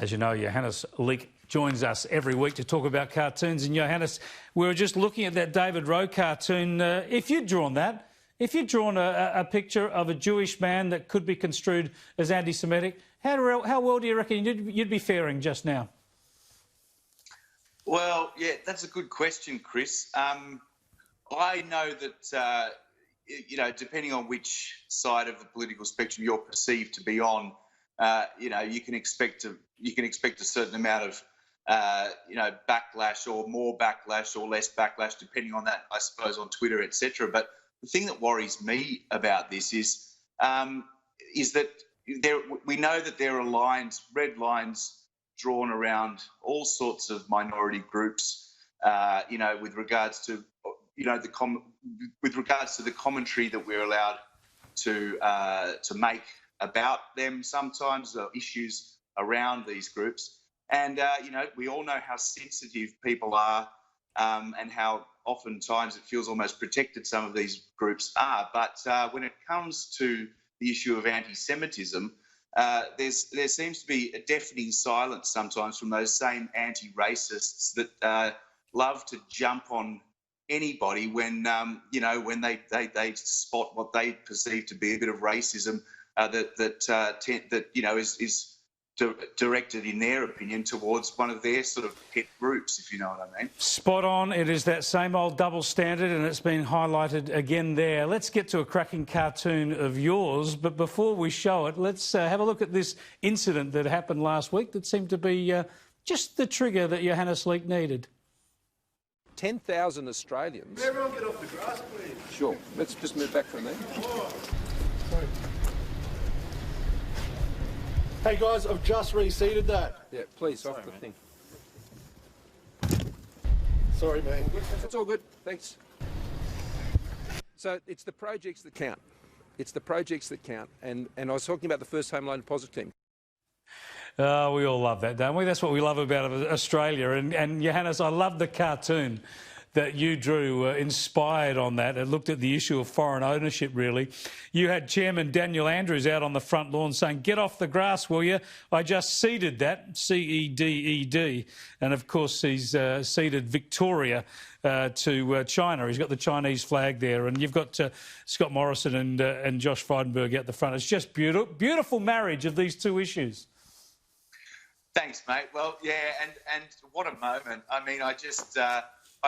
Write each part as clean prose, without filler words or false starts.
As you know, Johannes Leak joins us every week to talk about cartoons. And Johannes, we were just looking at that David Rowe cartoon. If you'd drawn that, if you'd drawn a picture of a Jewish man that could be construed as anti-Semitic, how well do you reckon you'd be faring just now? Well, yeah, that's a good question, Chris. I know that, depending on which side of the political spectrum you're perceived to be on, you can expect a certain amount of, backlash, or more backlash or less backlash, depending on that, I suppose, on Twitter, etc. But the thing that worries me about this is that we know that there are red lines drawn around all sorts of minority groups, with regards to, the commentary that we're allowed to make about them sometimes, issues around these groups. And, we all know how sensitive people are and how oftentimes it feels almost protected some of these groups are. But when it comes to the issue of anti-Semitism, there seems to be a deafening silence sometimes from those same anti-racists that love to jump on anybody when they spot what they perceive to be a bit of racism is directed, in their opinion, towards one of their sort of pet groups, if you know what I mean. Spot on. It is that same old double standard, and it's been highlighted again there. Let's get to a cracking cartoon of yours, but before we show it, let's have a look at this incident that happened last week that seemed to be just the trigger that Johannes Leak needed. 10,000 Australians... Can everyone get off the grass, please? Sure. Let's just move back from there. Oh. Sorry. Hey guys, I've just reseated that. Yeah, please, off the thing. Sorry, mate. That's all good, thanks. So it's the projects that count. It's the projects that count. And I was talking about the first home loan deposit scheme. We all love that, don't we? That's what we love about Australia. And Johannes, I love the cartoon that you drew, inspired on that. It looked at the issue of foreign ownership, really. You had Chairman Daniel Andrews out on the front lawn saying, "Get off the grass, will you? I just ceded that," C-E-D-E-D. And, of course, he's ceded Victoria to China. He's got the Chinese flag there. And you've got Scott Morrison and Josh Frydenberg out the front. It's just beautiful marriage of these two issues. Thanks, mate. Well, yeah, and what a moment. I mean, I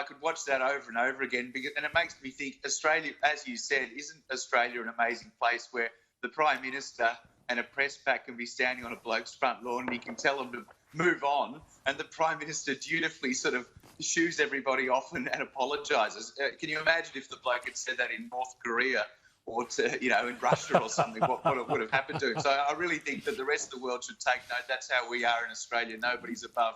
could watch that over and over again, and it makes me think, Australia, as you said, isn't Australia an amazing place where the Prime Minister and a press pack can be standing on a bloke's front lawn and he can tell them to move on, and the Prime Minister dutifully sort of shoos everybody off and apologises. Can you imagine if the bloke had said that in North Korea or in Russia or something, what would have happened to him? So I really think that the rest of the world should take note. That's how we are in Australia. Nobody's above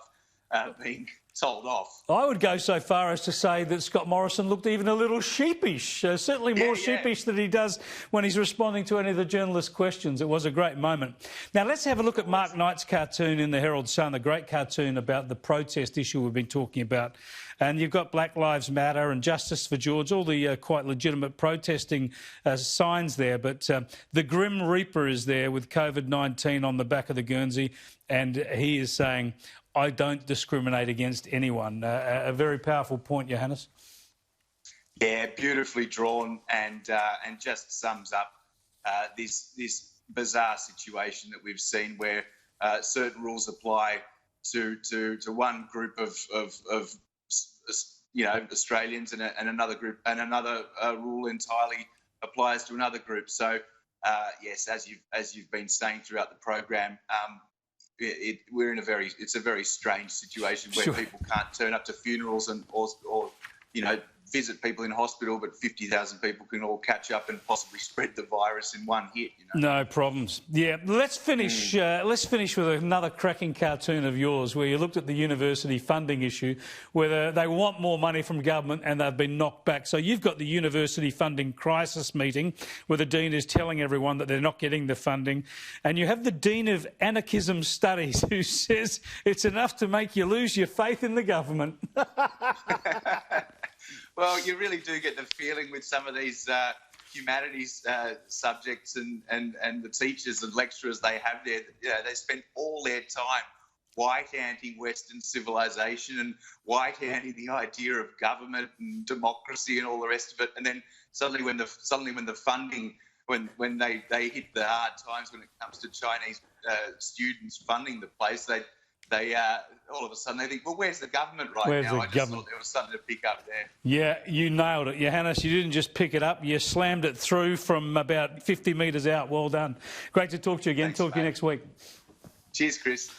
being told off. I would go so far as to say that Scott Morrison looked even a little sheepish, certainly more sheepish than he does when he's responding to any of the journalists' questions. It was a great moment. Now, let's have a look at Mark Knight's cartoon in the Herald Sun, a great cartoon about the protest issue we've been talking about. And you've got Black Lives Matter and Justice for George, all the quite legitimate protesting signs there. But the Grim Reaper is there with COVID-19 on the back of the Guernsey, and he is saying, "I don't discriminate against anyone." A very powerful point, Johannes. Yeah, beautifully drawn, and just sums up this bizarre situation that we've seen, where certain rules apply to one group of Australians, and another group, and another rule entirely applies to another group. So yes, as you've been saying throughout the program. It's a very strange situation where people can't turn up to funerals or visit people in hospital, but 50,000 people can all catch up and possibly spread the virus in one hit. No problems. Yeah, let's finish. Let's finish with another cracking cartoon of yours, where you looked at the university funding issue, where they want more money from government and they've been knocked back. So you've got the university funding crisis meeting, where the dean is telling everyone that they're not getting the funding, and you have the dean of anarchism studies who says it's enough to make you lose your faith in the government. Well, you really do get the feeling with some of these humanities subjects and the teachers and lecturers they have there, they spend all their time white anti-Western civilization and white anti the idea of government and democracy and all the rest of it. And then suddenly when the funding, when they hit the hard times when it comes to Chinese students funding the place, they all of a sudden they think, well, where's the government right Where's now? the I just government? thought there was something to pick up there. Yeah, you nailed it, Johannes. You didn't just pick it up, you slammed it through from about 50 metres out. Well done. Great to talk to you again. Thanks, Talk to you mate. next week. Cheers, Chris.